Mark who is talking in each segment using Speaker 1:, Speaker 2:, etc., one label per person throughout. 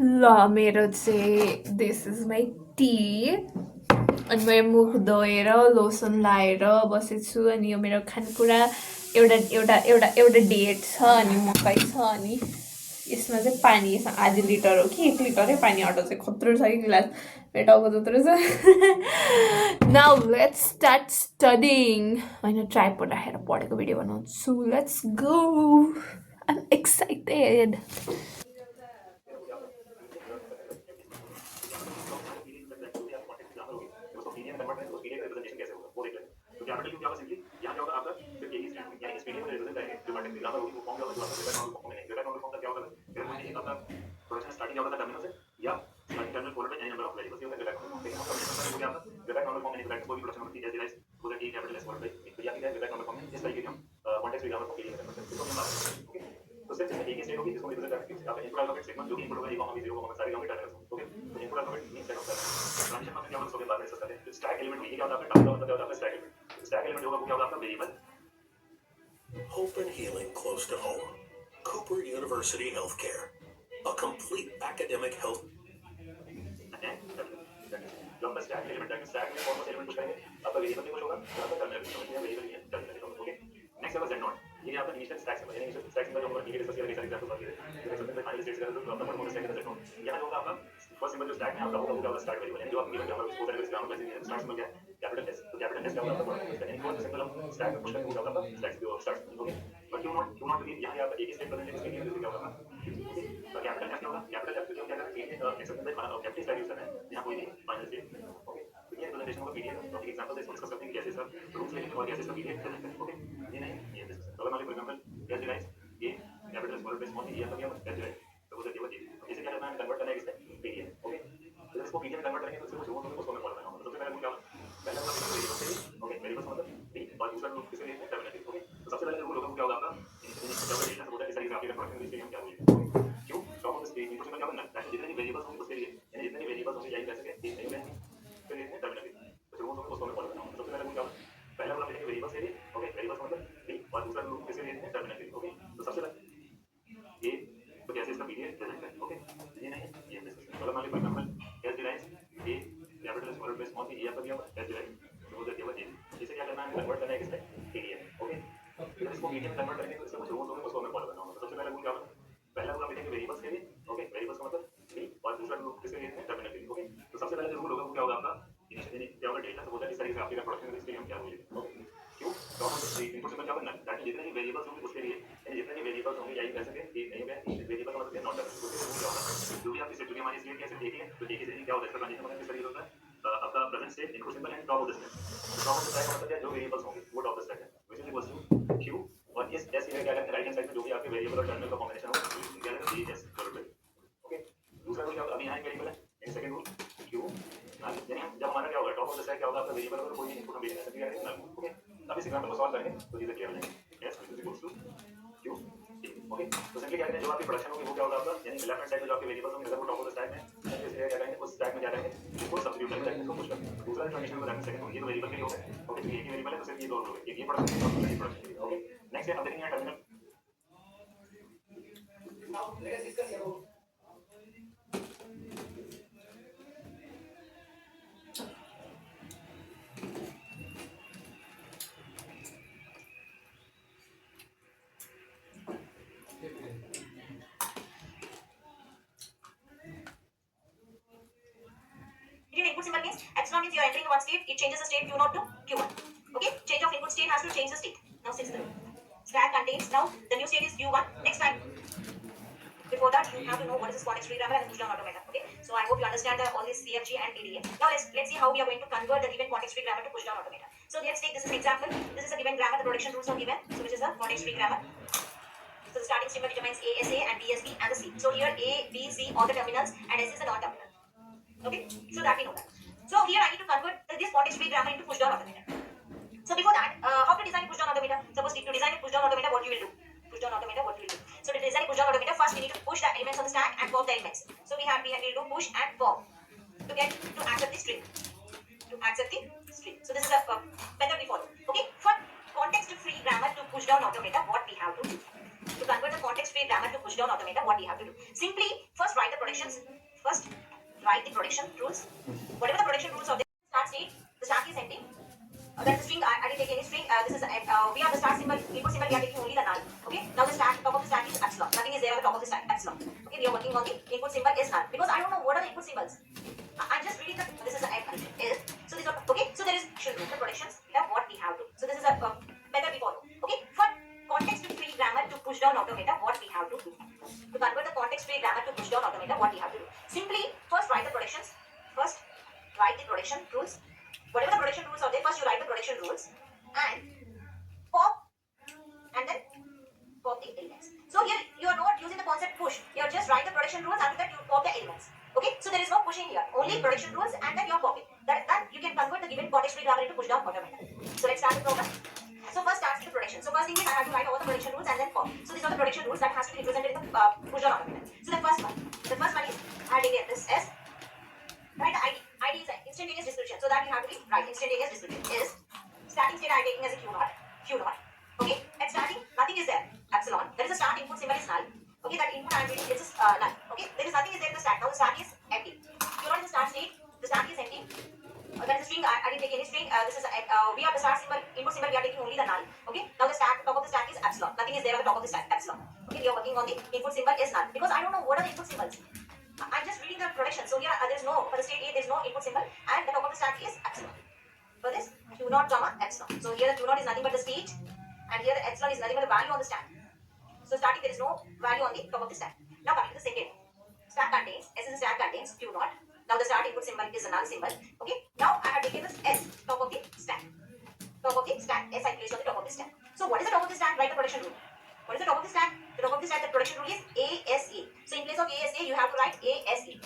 Speaker 1: ल मेरो चाहिँ दिस इज माई टी अनि मैले मुख धोएर लोसन लाएर बसेको छु अनि यो मेरो खानेकुरा एउटा एउटा एउटा एउटा डेट छ अनि मकै छ अनि यसमा चाहिँ पानी यसमा आधी लिटर हो कि 1 लिटरै पानी अटो चाहिँ खत्रो छ कि गिलास मेरो टाउको जत्रो छ नाउ लेट्स स्टार्ट स्टडिङ होइन ट्राइपोड राखेर पढेको भिडियो बनाउँछु let's go I am excited
Speaker 2: Hope and healing close to home. Cooper University Healthcare, a complete academic health.
Speaker 3: Input symbol means epsilon means you are entering one state, it changes the state Q0 to Q1. Okay, change of input state has to change the state. Now 6th row. Stack contains, now the new state is Q1. Next time, before that you have to know what is this context free grammar and push down automata. Okay, so I hope you understand all this CFG and TDA. Now let's see how we are going to convert the given context free grammar to push down automata. So let's take this as an example. This is a given grammar, the production rules are given, so which is the context free grammar. So the starting stimulus determines A, SA and B, SB and the C. So here A, B, C all the terminals and S is the non-terminal. Okay, so that we know that. So here I need to convert this context free grammar into push down automata. So before that, how to design a push down automata? Suppose if you design a push down automata, what you will do? Push down automata, what you will do? So to design a push down automata, first we need to push the elements on the stack and pop the elements. So we will do push and pop to get to accept the string. To accept the string. So this is a method we follow. Okay, for context free grammar to push down automata, what we have to do? To convert the context-free grammar to push-down automata, what we have to do? Simply first write the predictions. First write the prediction rules. Whatever the prediction rules are there, start state, the stack is empty. That is the string. I didn't take any string. This is we have the start symbol, input symbol. We are taking only the null. Okay. Now the stack, top of the stack is epsilon. Nothing is there on the top of the stack. Epsilon. Okay. We are working on the input symbol is null because I don't know what are the input symbols. I'm just reading the. This is the egg condition. Is so these are okay. So there is should do the predictions. Now what we have to. So this is a method we follow. Okay. For context-free grammar to push down automata, what we have to do? To convert the context-free grammar to push down automata, what we have to do? Simply first write the predictions. First write the prediction rules. Whatever the prediction rules are there, first you write the prediction rules and pop and then pop the elements. So here you are not using the concept push. You are just write the prediction rules, after that you pop the elements. Okay, so there is no pushing here. Only prediction rules and then you are popping. That you can convert the given context-free grammar into push down automata. So let's start the program. So first starts the prediction. So first thing is I have to write all the prediction rules and then pop. So these are the prediction rules that has to be represented in the push down automata. So the first one is I take this as write the ID. ID is instantaneous description. So that you have to be right. Instantaneous description is starting state I taking as a Q naught. Q naught. Okay. At starting, nothing is there. Epsilon. There is a start input symbol is null. Okay. That input I am reading is null. Okay. There is nothing is there in the stack. Now the stack is empty. Q naught is the start state. The stack is empty. That is a string. I didn't take any string. This is we have the start symbol, input symbol. We are taking only the null. Okay. Now the stack, top of the stack is epsilon. Nothing is there on the top of the stack. Epsilon. Okay. We are working on the input symbol is null because I don't know what are the input symbols. I'm just reading the prediction. So here there's no, for the state A there's no input symbol and the top of the stack is epsilon. For this Q naught comma epsilon. So here the Q naught is nothing but the state and here the epsilon is nothing but the value on the stack. So starting there is no value on the top of the stack. Now coming to the second. Stack contains, S is the stack contains Q naught. Now the start input symbol is a null symbol. Okay. Now I have taken this S, top of the stack. Top of the stack, S I placed on the top of the stack. So what is the top of the stack? Write the prediction rule. What is the top of the stack? The top of the stack, the prediction rule is ASA. So in place of ASA, you have to write ASA.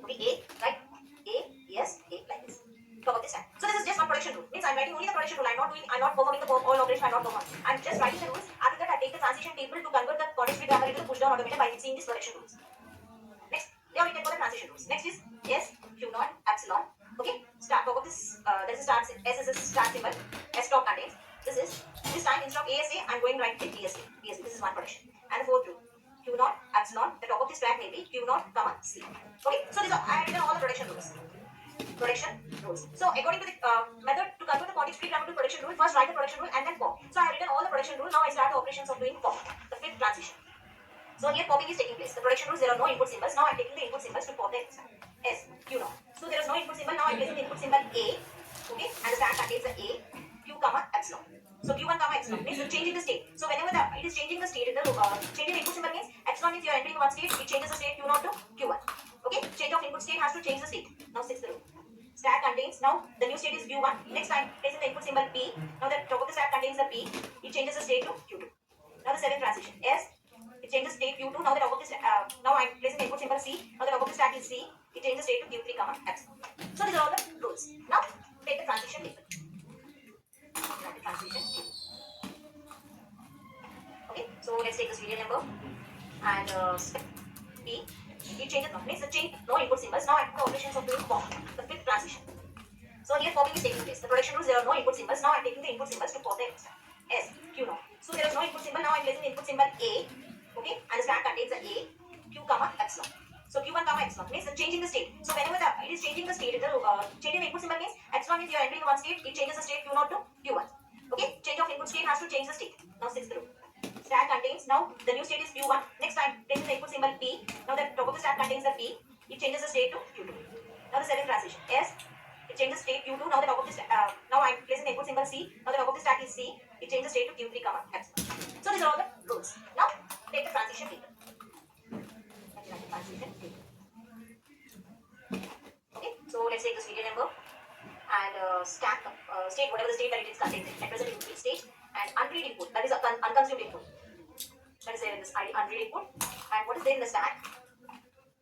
Speaker 3: Okay, A, right? A, like this. Top of the stack. So this is just one prediction rule. Means I'm writing only the prediction rule. I'm not performing the all operation. I'm not performing. I'm just writing the rules. After that, I take the transition table to convert the context-free grammar into the push down automata by seeing these prediction rules. Next, they are written for the transition rules. Next is S, Q naught, epsilon. Okay, start top of this. There is a start. S is a start symbol. S top contains. This time instead of ASA, I'm going right with BSA. BSA. This is one prediction. And the fourth rule. Q naught, epsilon. The top of this stack may be Q naught, comma, C. Okay, so these are, I have written all the prediction rules. Prediction rules. So according to the method to convert the context-free grammar to prediction rule, first write the prediction rule and then pop. So I have written all the prediction rules. Now I start the operations of doing pop. The fifth transition. So here popping is taking place. The prediction rules, there are no input symbols. Now I'm taking the input symbols to pop the S, Q naught. So there is no input symbol. Now I'm placing the input symbol A. Okay, and the stack contains the A, Q comma epsilon. So Q1 comma epsilon means changing the state. So whenever it is changing the state, changing the input symbol means epsilon means you are entering one state, it changes the state Q0 to Q1. Okay, change of input state has to change the state. Now sixth rule. Stack contains, now the new state is Q1. Next time placing the input symbol P. Now the top of the stack contains the P. It changes the state to Q2. Now the seventh transition. S. It changes state Q2. Now the top of the now I'm placing the input symbol C. Now the top of the stack is C. It changes state to Q3 comma epsilon. So these are all the rules. Now take the transition table. The transition table. Okay, so let's take the serial number and step P. It changes now. Means the change no input symbols. Now I have the operations of doing pop. The fifth transition. So here popping is taking place. The prediction rules, there are no input symbols. Now I'm taking the input symbols to pop the S, Q naught. So there is no input symbol. Now I'm placing the input symbol A. Okay, and the stack contains the A, Q comma epsilon. So Q1 comma epsilon means changing the state. So whenever it is changing the state, changing the input symbol means epsilon means you are entering one state, it changes the state Q0 to Q1. Okay, change of input state has to change the state. Now sixth rule. Stack contains, now the new state is Q1. Next time placing the input symbol P. Now the top of the stack contains the P. It changes the state to Q2. Now the seventh transition. S. It changes state Q2. Now the top of the now I'm placing the input symbol C. Now the top of the stack is C. It changes state to Q3 comma epsilon. So these are all the rules. Now take the transition table. Okay, so let's take the serial number and stack state whatever the state that it is contained at present in each state and unread input, that is unconsumed input, that is there in this ID unread input, and what is there in the stack.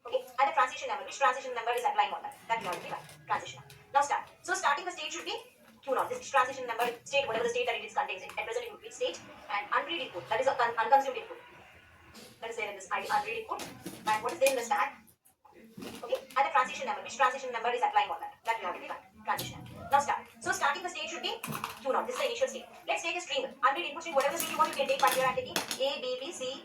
Speaker 3: Okay, and the transition number, which transition number is applying on that you have to write transition. Now start. So starting the state should be Q0. This transition number state whatever the state that it is contains at present in each state, and unread input, that is unconsumed input, that is there in this ID unread input, and what is there in the stack. Okay, and the transition number, which transition number is applying on that you have to write transition. Now start. So starting the state should be Q0. This is the initial state. Let's take a string. Unread input string, whatever the string you want, you can take, but here I am taking A, B, B, C,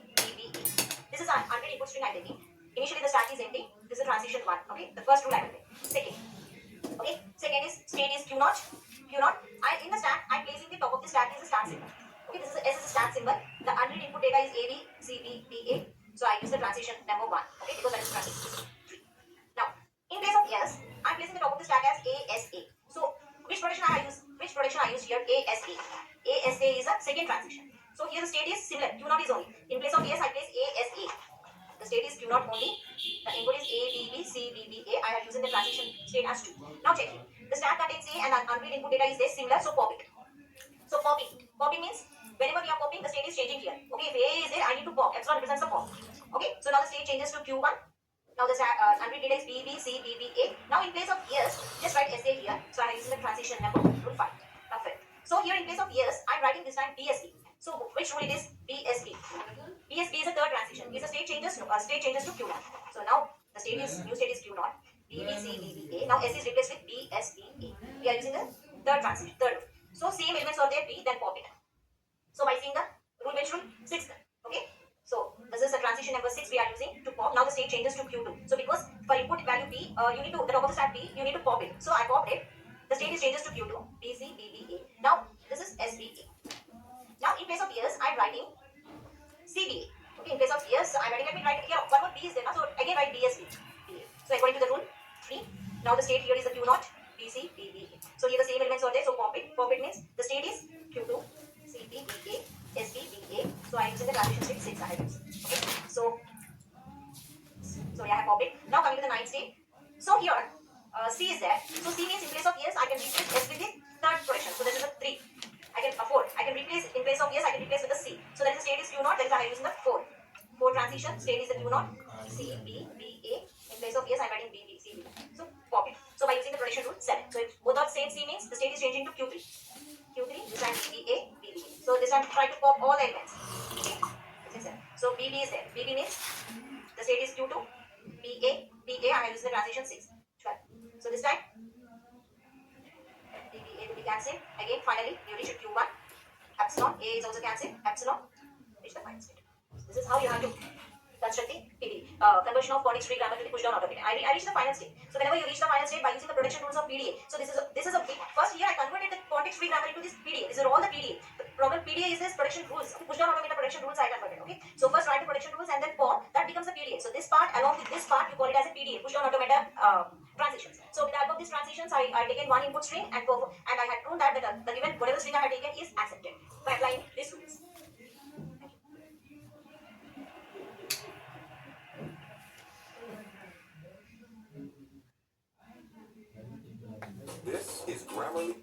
Speaker 3: This is an unread input string I'm taking. Initially the stack is empty. This is transition one. Okay, the first rule I will take. Second. Okay, second is state is Q naught. Q naught. And in the stack, I'm placing the top of the stack is a start symbol. Okay, this is a S is a start symbol. The unread input data is A B C B B A. So I use the transition number one. Okay, because that is transition. Now, in place of yes, I'm placing the top of the stack as ASA. So, which protection I use? Which protection I use here? ASA. ASA is a second transition. So here the state is similar. Q naught is only. In place of yes, I place ASA. The state is Q naught only. The input is A B B C B B A. I have used the transition state as 2. Now check here. The stack contains A and unread input data is there similar. So pop it. So popping. Popping means whenever we are popping, the state is changing here. Okay, if A is there, I need to pop. Epsilon represents the pop. Okay, so now the state changes to Q1. Now the unread data is B, B, C, B, B, A. Now in place of years, just write SA here. So I'm using the transition number rule 5. Perfect. So here in place of years, I'm writing this time BSB. So which rule it is? BSB. BSB is a third transition. Is the state changes to Q0. So now the new state is Q0. B, B, C, B, B, A. Now S is replaced with B, S, B, A. We are using the third transition, third rule. So same elements are there, B, then pop it. So by seeing the rule, which rule? Sixth. Okay. So this is the transition number 6 we are using to pop. Now the state changes to Q2. So because for input value P, you need to, the top of the stack P, you need to pop it. So I popped it. The state is changes to Q2, B, C, B, B, A. Now this is S, B, A. Now in place of years, I'm writing CBA. Okay, in place of years, I'm writing, let me write here, one more B is there. So again write BSB. So according to the rule, 3. Now the state here is the Q0, BC, BBA. So here the same elements are there. So pop it. Pop it means the state is Q2, CBBA, SBBA. So I am using the transition state 6 I have used. Okay. So I have popped it. Now coming to the ninth state. So here C is there. So C means in place of yes, I can replace S with the third protection. So this is a 3. I can afford. I can replace in place of yes, I can replace with a C. So that is the state is Q0. That is I am using the 4. 4 transition. State is the Q0. C, B, B, A. In place of yes, I am writing B, B, C, B. So pop it. So by using the protection rule 7. So if both are same C means the state is changing to Q3. Q3, this time BBA, BBA. So this time try to pop all elements. Okay. This is it. So BB is there. BB means the state is Q2. BA, BA, I am using the transition 6. 12. So this time BBA will be cancelled. Again, finally, you reach Q1. Epsilon, A is also cancelled. Epsilon, reach the final state. So this is how you have to construct the PDA. Conversion of context free grammar to the push down automated. I reach the final state. So whenever you reach the final state by using the protection rules of PDA. So this is a big first here I converted the context free grammar into this PDA. These are all the PDA. The problem PDA is this protection rules. Push down automated protection rules I converted. Okay. So first write the protection rules and then pop. That becomes a PDA. So this part along with this part you call it as a PDA. Push down automated transitions. So with the help of these transitions I taken one input string and I had proven that the given whatever string I had taken is accepted by applying these rules.
Speaker 2: This is Grammarly.